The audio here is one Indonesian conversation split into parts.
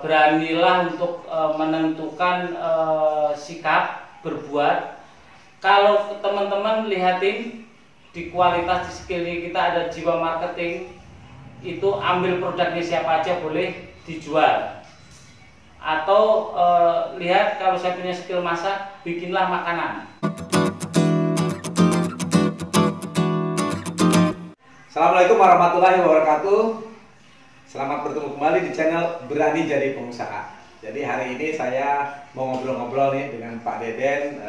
beranilah untuk menentukan sikap berbuat. Kalau teman-teman lihatin di kualitas di sekeliling kita ada jiwa marketing, itu ambil produknya siapa aja boleh dijual. Atau lihat kalau saya punya skill masak, bikinlah makanan. Assalamualaikum warahmatullahi wabarakatuh. Selamat bertemu kembali di channel Berani Jadi Pengusaha. Jadi hari ini saya mau ngobrol-ngobrol nih dengan Pak Deden.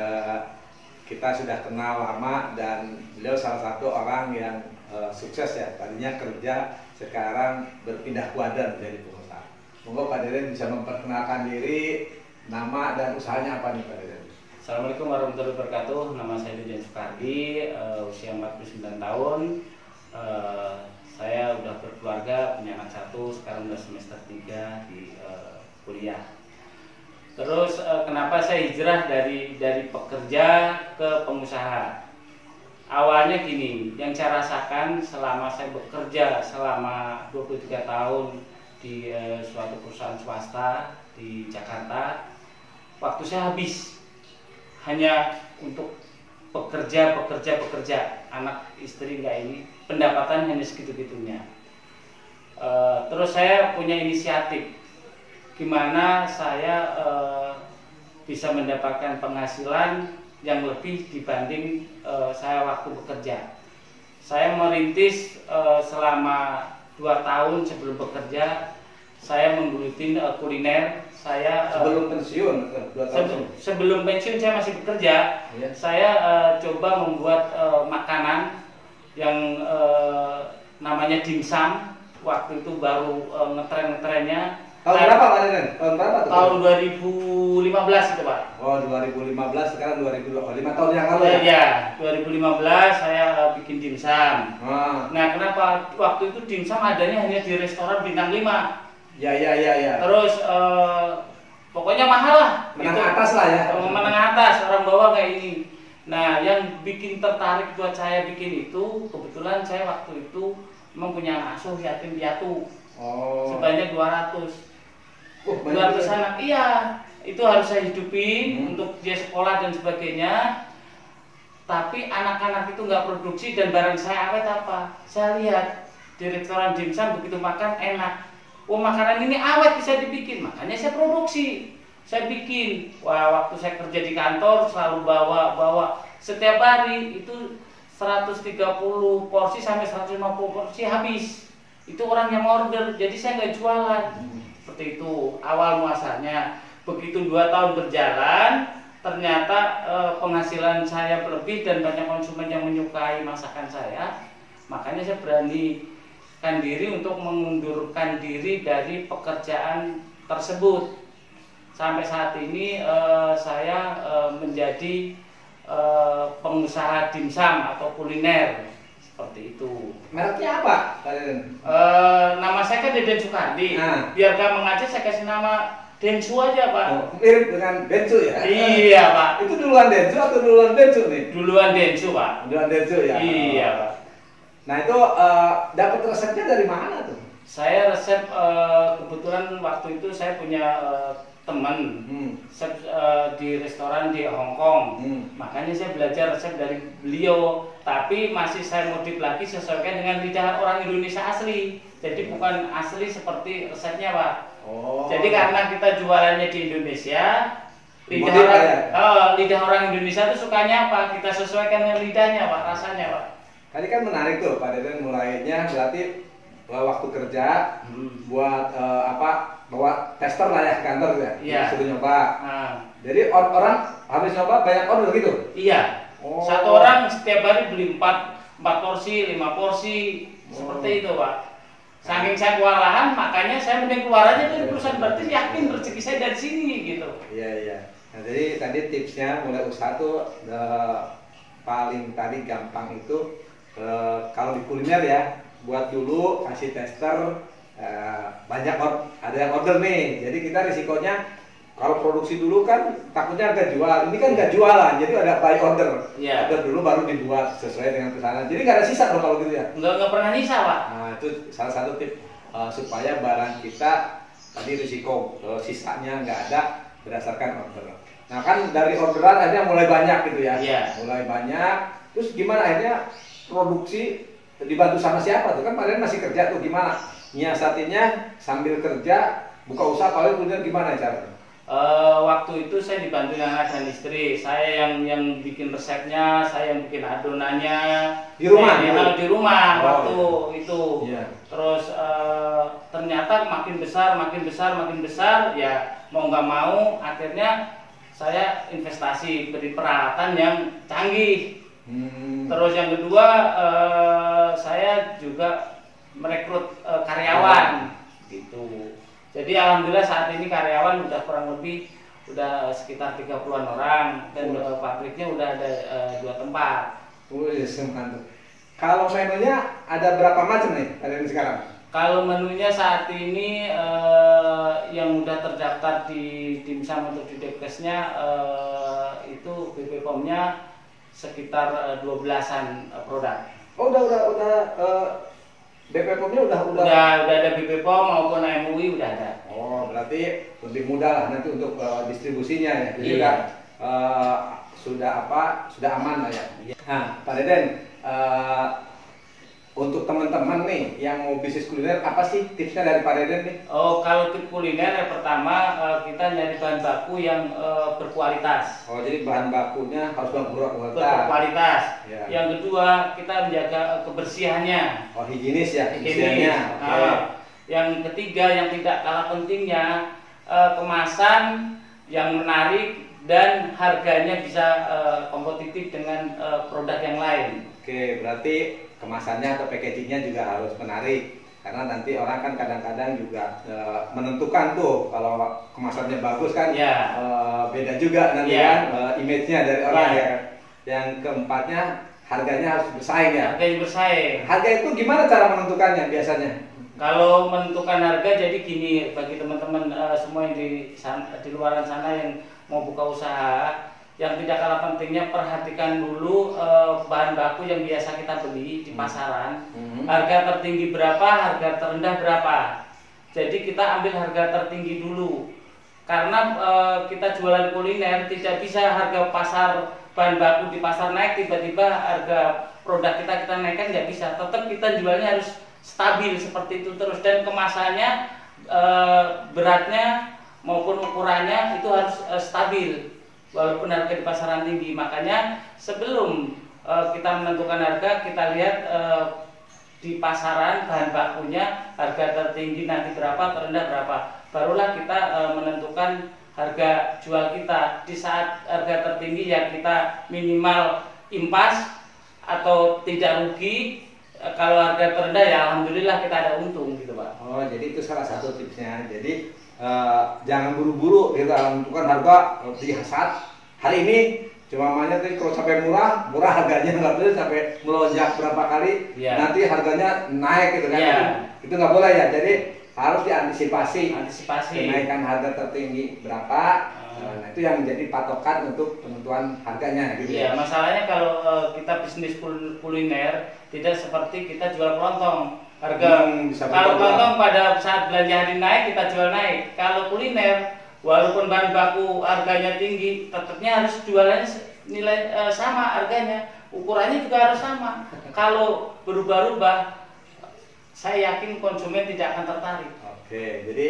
Kita sudah kenal lama dan beliau salah satu orang yang sukses ya. Tadinya kerja, sekarang berpindah kuadran menjadi pengusaha. Monggo Pak Deden bisa memperkenalkan diri, nama dan usahanya apa nih Pak Deden? Assalamualaikum warahmatullahi wabarakatuh. Nama saya Deden Sukardi, usia 49 tahun. Saya udah berkeluarga, punya anak satu, sekarang udah semester 3 di kuliah. Terus kenapa saya hijrah dari pekerja ke pengusaha? Awalnya gini, yang saya rasakan selama saya bekerja selama 23 tahun di suatu perusahaan swasta di Jakarta, waktu saya habis hanya untuk bekerja, anak istri nggak ini, pendapatan hanya segitu-gitunya. Terus saya punya inisiatif, gimana saya bisa mendapatkan penghasilan yang lebih dibanding saya waktu bekerja. Saya merintis selama 2 tahun sebelum bekerja, saya menggeluti kuliner. Saya sebelum pensiun, 2 tahun. Sebelum pensiun saya masih bekerja. Ya. Saya coba membuat makanan yang namanya dimsum. Waktu itu baru ngetren-ngetrennya. Tahun berapa Pak Deden? Tahun berapa tuh? Tahun 2015 itu Pak. Oh 2015, sekarang 2020, 5 tahun yang lalu ya? Iya, 2015 saya bikin dimsum. Nah kenapa waktu itu dimsum adanya hanya di restoran bintang 5. Ya. Terus pokoknya mahal lah. Menengah atas lah ya. Menengah atas, orang bawah kayak ini. Nah, yang bikin tertarik buat saya bikin itu, kebetulan saya waktu itu memang punya anak asuh yatim piatu. Sebanyak 200. 200 anak. Iya, itu harus saya hidupin untuk dia sekolah dan sebagainya. Tapi anak-anak itu nggak produksi dan barang saya awet apa? Saya lihat di restoran dimsum begitu makan enak. Makanan ini awet bisa dibikin, makanya saya produksi, saya bikin. Waktu saya kerja di kantor selalu bawa setiap hari itu 130 porsi sampai 150 porsi habis. Itu orang yang order, jadi saya nggak jualan. Seperti itu awal muasalnya. Begitu 2 tahun berjalan, ternyata penghasilan saya berlebih dan banyak konsumen yang menyukai masakan saya. Makanya saya beranikan diri untuk mengundurkan diri dari pekerjaan tersebut. Sampai saat ini saya menjadi pengusaha dimsum atau kuliner. Seperti itu. Mereknya apa Pak Deden? Nama saya kan Deden Sukardi. Biar gampang aja saya kasih nama Densu aja Pak. Mirip dengan Densu ya? Iya Pak. Itu duluan Densu atau duluan Densu nih? Duluan Densu Pak. Duluan Densu ya? Iya Pak. Nah itu dapat resepnya dari mana tuh? Saya resep kebetulan waktu itu saya punya teman di restoran di Hong Kong. Makanya saya belajar resep dari beliau, tapi masih saya modif lagi sesuaikan dengan lidah orang Indonesia asli. Jadi bukan asli seperti resepnya Pak. Jadi karena kita jualannya di Indonesia, lidah orang Indonesia itu sukanya apa? Kita sesuaikan dengan lidahnya Pak, rasanya Pak. Tadi kan menarik tuh Pak Deden, mulainya berarti waktu kerja buat bawa tester lah ya ke kantor ya, suruh nyoba. Jadi orang habis nyoba banyak order gitu? Iya. Satu orang setiap hari beli 4 porsi, 5 porsi, seperti itu Pak. Saking saya kewalahan, makanya saya mending keluar aja dari perusahaan, berarti yakin rezeki saya dari sini gitu. Iya. Nah jadi tadi tipsnya mulai usaha tuh paling tadi gampang itu kalau di kuliner ya, buat dulu kasih tester, ada yang order nih, jadi kita risikonya kalau produksi dulu kan takutnya nggak jual, ini kan nggak jualan, jadi ada buy order, order dulu baru dibuat sesuai dengan pesanan, jadi nggak ada sisa dong kalau gitu ya? Nggak pernah sisa Pak. Nah itu salah satu tip supaya barang kita tadi risiko sisanya nggak ada berdasarkan order. Nah kan dari orderan akhirnya mulai banyak gitu ya, mulai banyak. Terus gimana akhirnya produksi dibantu sama siapa tuh? Kan kalian masih kerja tuh, gimana nyiasatinya sambil kerja buka usaha kalian kemudian gimana caranya? Waktu itu saya dibantu anak dan istri. Saya yang bikin resepnya, saya yang bikin adonannya. Di rumah? Di rumah waktu itu. Yeah. Terus ternyata makin besar, ya mau nggak mau akhirnya saya investasi beli peralatan yang canggih. Terus yang kedua saya juga merekrut karyawan gitu. Jadi alhamdulillah saat ini karyawan udah kurang lebih udah sekitar 30-an orang dan pabriknya udah ada 2 tempat. Mantap. Kalau menunya ada berapa macam nih kalian sekarang? Kalau menunya saat ini yang udah terdaftar di Dimsum untuk di Depkesnya itu BP POM-nya sekitar 12-an produk. Oh udah BP POM-nya udah ada BP POM maupun MUI udah ada. Oh, berarti lebih mudah lah nanti untuk distribusinya ya. Jadi sudah aman lah ya. Nah, Pak Deden, untuk teman-teman nih yang mau bisnis kuliner, apa sih tipsnya dari Pak Deden nih? Oh, kalau tip kuliner yang pertama kita nyari bahan baku yang berkualitas. Oh, jadi bahan bakunya harus berkualitas. Ya. Yang kedua, kita menjaga kebersihannya. Oh, higienis ya, higienis. Okay. Yang ketiga, yang tidak kalah pentingnya, kemasan yang menarik dan harganya bisa kompetitif dengan produk yang lain. Oke, berarti kemasannya atau packagingnya juga harus menarik, karena nanti orang kan kadang-kadang juga menentukan tuh kalau kemasannya bagus kan beda juga nanti kan image-nya dari orang ya. Yang keempatnya harganya harus bersaing ya. Harganya bersaing. Harga itu gimana cara menentukannya biasanya? Kalau menentukan harga jadi gini, bagi teman-teman semua yang di luaran sana yang mau buka usaha, yang tidak kalah pentingnya perhatikan dulu bahan baku yang biasa kita beli di pasaran. Harga tertinggi berapa, harga terendah berapa. Jadi kita ambil harga tertinggi dulu. Karena kita jualan kuliner, tidak bisa harga pasar bahan baku di pasar naik tiba-tiba harga produk kita naikkan, nggak bisa. Tetap kita jualnya harus stabil seperti itu terus, dan kemasannya beratnya maupun ukurannya itu harus stabil. Walaupun harga di pasaran tinggi, makanya sebelum kita menentukan harga, kita lihat di pasaran bahan bakunya harga tertinggi nanti berapa, terendah berapa, barulah kita menentukan harga jual kita. Di saat harga tertinggi ya kita minimal impas atau tidak rugi. Kalau harga terendah ya alhamdulillah kita ada untung gitu Pak. Oh, jadi itu salah satu tipsnya. Jadi jangan buru-buru kita menentukan harga di saat hari ini. Cuma makanya tadi kalau sampai murah harganya nggak boleh sampai melonjak berapa kali, nanti harganya naik gitu kan. Itu nggak boleh ya. Jadi harus diantisipasi kenaikan harga tertinggi berapa. Nah, itu yang menjadi patokan untuk penentuan harganya gitu. Iya, masalahnya kalau kita bisnis kuliner tidak seperti kita jual kelontong. Harga kalau kelontong pada saat belanja hari naik kita jual naik. Kalau kuliner walaupun bahan baku harganya tinggi, tetapnya harus jualannya nilai sama harganya, ukurannya juga harus sama. Kalau berubah-ubah, saya yakin konsumen tidak akan tertarik. Oke, jadi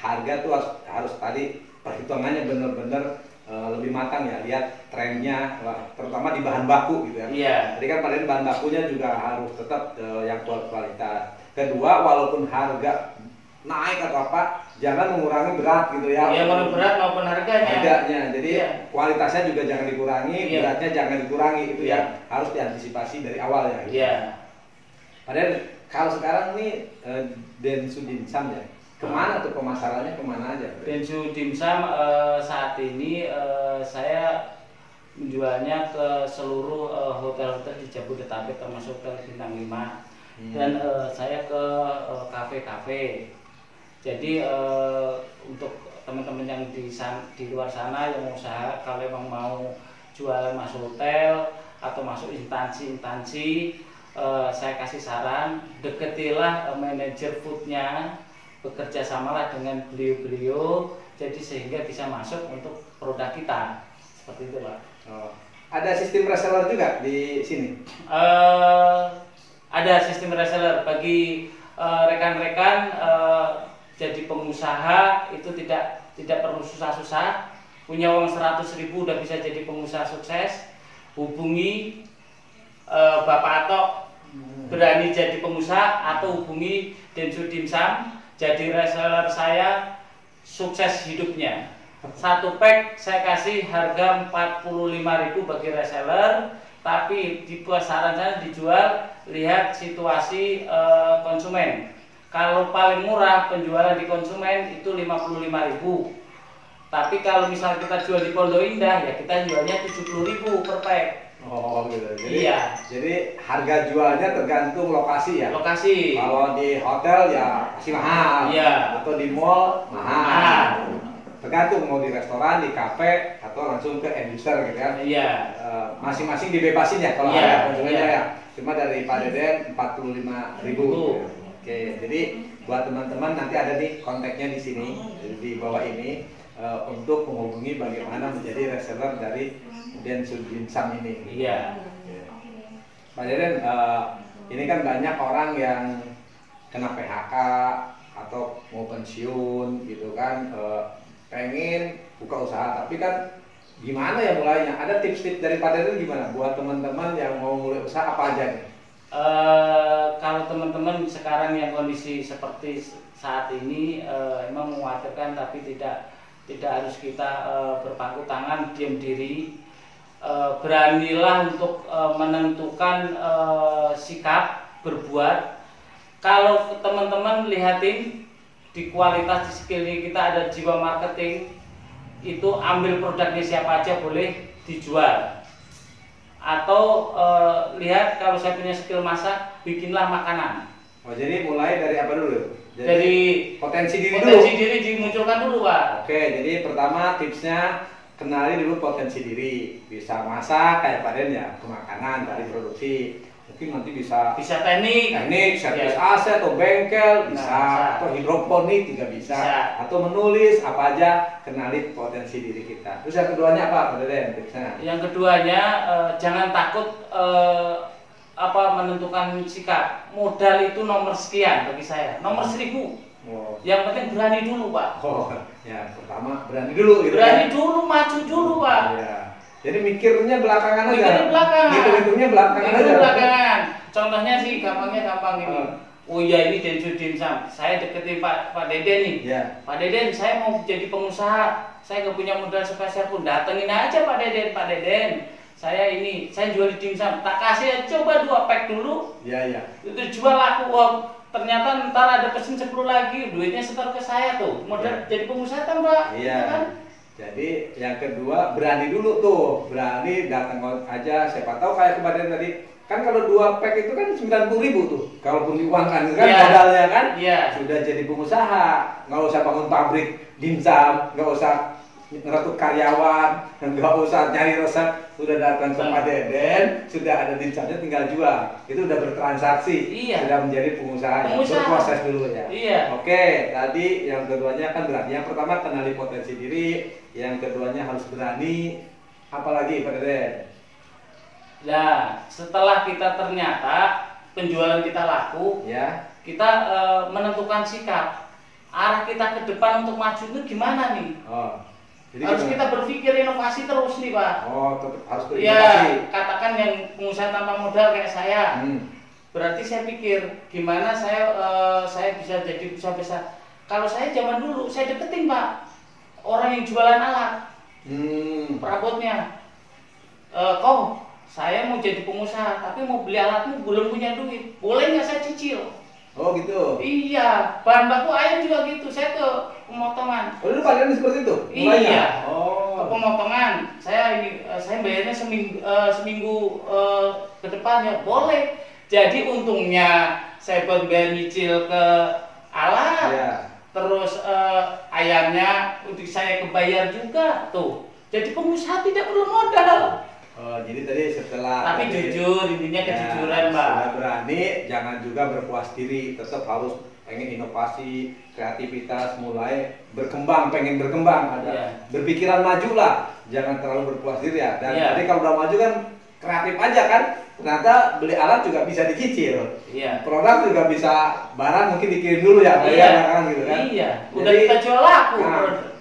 harga tuh harus tadi perhitungannya benar-benar lebih matang ya, lihat trennya, terutama di bahan baku gitu ya. Jadi kan pada bahan bakunya juga harus tetap yang kualitas. Kedua, walaupun harga naik atau apa, jangan mengurangi berat gitu ya. Iya, mengurangi berat maupun harganya. Jadi kualitasnya juga jangan dikurangi, beratnya jangan dikurangi, itu ya harus diantisipasi dari awal ya. Gitu. Padahal kalau sekarang nih Densu Dimsum ya, kemana tuh pemasarannya, kemana aja? Densu Dimsum saat ini saya menjualnya ke seluruh hotel-hotel di Jabodetabek termasuk hotel bintang 5 dan saya ke kafe-kafe. Jadi untuk teman-teman yang di luar sana yang mau usaha, kalau memang mau jualan masuk hotel atau masuk instansi-instansi, saya kasih saran, deketilah manajer foodnya bekerja samalah dengan beliau-beliau, jadi sehingga bisa masuk untuk produk kita seperti itu Pak. Oh. Ada sistem reseller juga di sini? Ada sistem reseller bagi rekan-rekan jadi pengusaha itu tidak perlu susah-susah, punya uang 100.000 udah bisa jadi pengusaha sukses. Hubungi Bapak Atok berani jadi pengusaha, atau hubungi Densu Dimsum jadi reseller saya, sukses hidupnya. Satu pack saya kasih harga 45.000 bagi reseller, tapi di pasaran sana dijual lihat situasi konsumen. Kalau paling murah penjualan di konsumen itu 55.000. Tapi kalau misal kita jual di Pondok Indah ya kita jualnya 70.000 per pack. Oh gitu. Jadi, iya. Jadi harga jualnya tergantung lokasi ya. Lokasi. Kalau di hotel ya pasti mahal. Iya. Atau di mall mahal. Tergantung mau di restoran, di kafe, atau langsung ke end user gitu kan. Iya. Masing-masing dibebasin ya kalau iya, ada konsumennya iya. ya. Cuma dari Pak Deden 45.000. Oke, jadi buat teman-teman nanti ada nih kontaknya di sini, di bawah ini untuk menghubungi bagaimana menjadi reseller dari Densu Dimsum ini. Iya. Pak Deden, ini kan banyak orang yang kena PHK atau mau pensiun gitu kan. Pengen buka usaha, tapi kan gimana ya mulainya? Ada tips-tips dari Pak Deden gimana buat teman-teman yang mau mulai usaha apa aja nih? Kalau teman-teman sekarang yang kondisi seperti saat ini emang mengkhawatirkan, tapi tidak harus kita berpangku tangan diam diri. Beranilah untuk menentukan sikap berbuat. Kalau teman-teman lihatin di kualitas di sekeliling kita ada jiwa marketing, itu ambil produknya siapa aja boleh dijual. Atau lihat kalau saya punya skill masak, bikinlah makanan. Oh, jadi mulai dari apa dulu? Dari potensi diri potensi dulu. diri dimunculkan dulu Pak. Oke, jadi pertama tipsnya kenali dulu potensi diri. Bisa masak kayak Pak Deden ya, ke makanan dari produksi. Mungkin nanti bisa teknik, servis AC atau bengkel bisa, atau hidroponik juga bisa, atau menulis apa aja, kenali potensi diri kita. Terus yang keduanya apa Pak Deden tipsnya? Yang keduanya jangan takut menentukan sikap. Modal itu nomor sekian bagi saya, nomor 1.000. Oh. Yang penting berani dulu Pak. Oh, ya pertama berani dulu gitu. Berani dulu, maju dulu Pak. Ya. Jadi mikirnya belakangan aja. Mikirnya belakangan. Hitungnya belakangan aja. Belakangan. Contohnya sih gampang ini. Oh iya, ini Densu Dimsum. Saya deketin Pak Deden nih. Ya. Pak Deden, saya mau jadi pengusaha. Saya nggak punya modal sepeser pun. Datengin aja Pak Deden. Pak Deden, saya jual di dimsum. Tak kasih coba 2 pack dulu. Iya. Itu jual aku. Ternyata ntar ada pesen 10 lagi. Duitnya setor ke saya tuh. Modal jadi pengusaha tambah. Iya. Kan? Jadi yang kedua berani dulu tuh, berani datang aja. Siapa tahu kayak kemarin tadi kan kalau 2 pack itu kan 90.000 tuh, kalaupun diuangkan kan modalnya kan, sudah jadi pengusaha, nggak usah bangun pabrik dimsum, nggak usah ngerekrut karyawan, nggak usah nyari resep, sudah datang ke Pak Deden, sudah ada dimsumnya tinggal jual, itu udah bertransaksi, sudah menjadi pengusaha. Berproses dulu ya. Oke, tadi yang keduanya kan berani. Yang pertama kenali potensi diri, yang keduanya harus berani. Apalagi Pak Deden? Nah, setelah kita ternyata penjualan kita laku, kita menentukan sikap arah kita ke depan untuk maju itu gimana nih? Jadi harus kita berpikir inovasi terus nih Pak. Tetap harus berinovasi. Katakan yang pengusaha tanpa modal kayak saya, berarti saya pikir gimana saya bisa jadi usaha besar. Kalau saya zaman dulu saya deketin Pak orang yang jualan alat, perabotnya. Saya mau jadi pengusaha, tapi mau beli alatmu belum punya duit. Boleh nggak saya cicil? Oh gitu? Iya, bahan baku ayam juga gitu. Saya ke pemotongan. Oh, dulu Pak Deden seperti itu? Iya. Ke pemotongan. Saya bayarnya seminggu ke depan ya boleh. Jadi untungnya saya buat bayar nyicil ke alat. Terus ayamnya untuk saya kebayar juga tuh. Jadi pengusaha tidak perlu modal. Jadi tadi setelah jujur, intinya kejujuran Pak. Sudah berani, jangan juga berpuas diri, tetap harus pengen inovasi, kreativitas, mulai berkembang, pengen berkembang, ada berpikiran maju lah, jangan terlalu berpuas diri ya. Dan tadi kalau udah maju kan kreatif aja kan, ternyata beli alat juga bisa dicicil, produk juga bisa, barang mungkin dikirim dulu ya, bayar kan gitu kan. Udah kita jual laku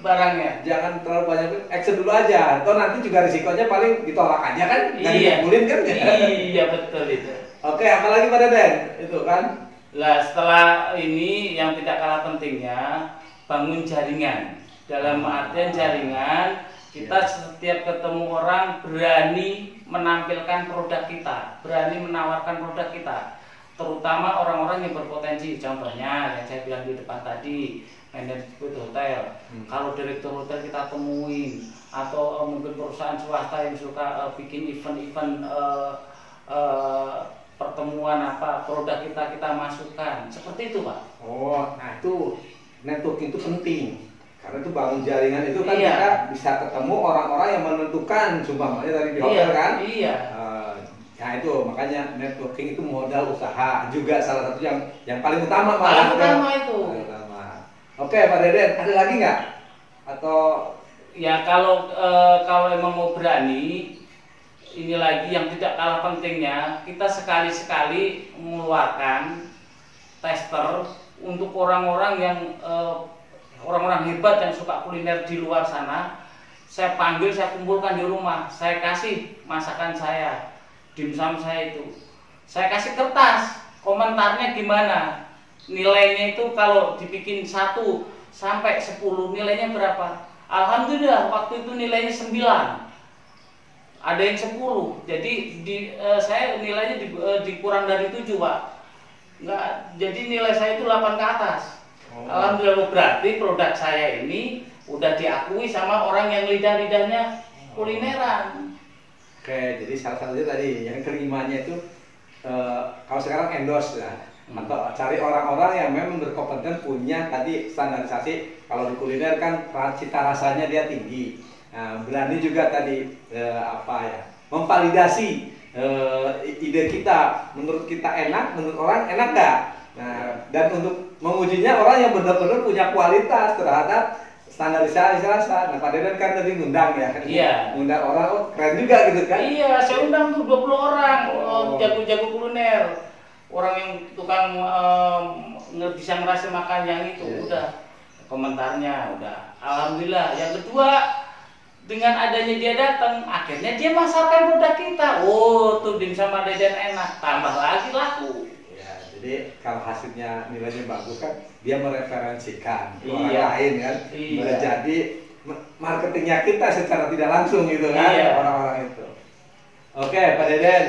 barangnya. Jangan terlalu banyak, action dulu aja, atau nanti juga risikonya paling ditolak aja kan, nggak dikumpulin kan. Iya betul itu. Oke, apalagi Pak Deden itu kan. Lah setelah ini yang tidak kalah pentingnya, bangun jaringan. Dalam artian jaringan, kita setiap ketemu orang berani menampilkan produk kita, berani menawarkan produk kita, terutama orang-orang yang berpotensi. Contohnya yang saya bilang di depan tadi, manajemen hotel. Kalau direktur hotel kita temuin, atau mungkin perusahaan swasta yang suka bikin event-event pertemuan apa, produk kita masukkan, seperti itu Pak. Oh, nah itu networking itu penting. Karena itu bangun jaringan itu kan kita bisa ketemu orang-orang yang menentukan, sumpahnya dari di hotel kan. Nah itu makanya networking itu modal usaha juga, salah satu yang paling utama Pak. Paling utama itu. Oke Pak Deden, ada lagi nggak? Atau ya kalau emang mau berani, ini lagi yang tidak kalah pentingnya, kita sekali-sekali mengeluarkan tester untuk orang-orang yang orang-orang hebat yang suka kuliner di luar sana. Saya panggil, saya kumpulkan di rumah, saya kasih masakan saya, dimsum saya itu, saya kasih kertas, komentarnya gimana, nilainya itu kalau dibikin 1 sampai 10 nilainya berapa. Alhamdulillah waktu itu nilainya 9, ada yang 10, jadi saya nilainya dikurang dari 7 Pak. Enggak, jadi nilai saya itu 8 ke atas. Alhamdulillah, berarti produk saya ini udah diakui sama orang yang lidah-lidahnya kulineran. Oke, jadi salah satunya tadi yang kelimanya itu kalau sekarang endorse ya, atau cari orang-orang yang memang berkompeten, punya tadi standarisasi. Kalau di kuliner kan cita rasanya dia tinggi. Nah, berani juga tadi memvalidasi ide kita, menurut kita enak, menurut orang enak nggak? Nah, dan untuk mengujinya orang yang benar-benar punya kualitas terhadap standarisasi rasa. Nah, Pak Deden kan tadi ngundang ya, ngundang orang, oh keren juga gitu kan? Iya, saya undang tuh 20 orang, jago-jago kuliner, orang yang tukang bisa ngerasa makan yang itu, udah komentarnya udah. Alhamdulillah. Yang kedua, dengan adanya dia datang, akhirnya dia masarkan produk kita. Oh, tuh dimsum Pak Deden enak, tambah lagi laku. Ya, jadi kalau hasilnya nilainya bagus kan, dia mereferensikan ke orang lain kan. Jadi marketingnya kita secara tidak langsung gitu kan, orang-orang itu. Oke, Pak Deden,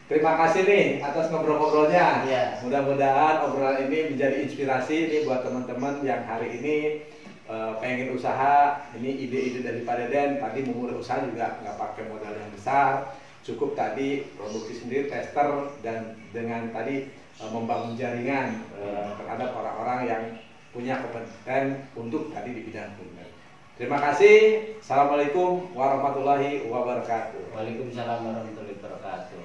terima kasih nih atas ngobrol-ngobrolnya. Mudah-mudahan obrolan ini menjadi inspirasi nih buat teman-teman yang hari ini pengen usaha. Ini ide-ide dari Pak Deden. Tadi memulai usaha juga nggak pakai modal yang besar, cukup tadi produksi sendiri, tester, dan dengan tadi membangun jaringan terhadap orang-orang yang punya kompeten untuk tadi di bidang kuliner. Terima kasih. Assalamualaikum warahmatullahi wabarakatuh. Waalaikumsalam warahmatullahi wabarakatuh.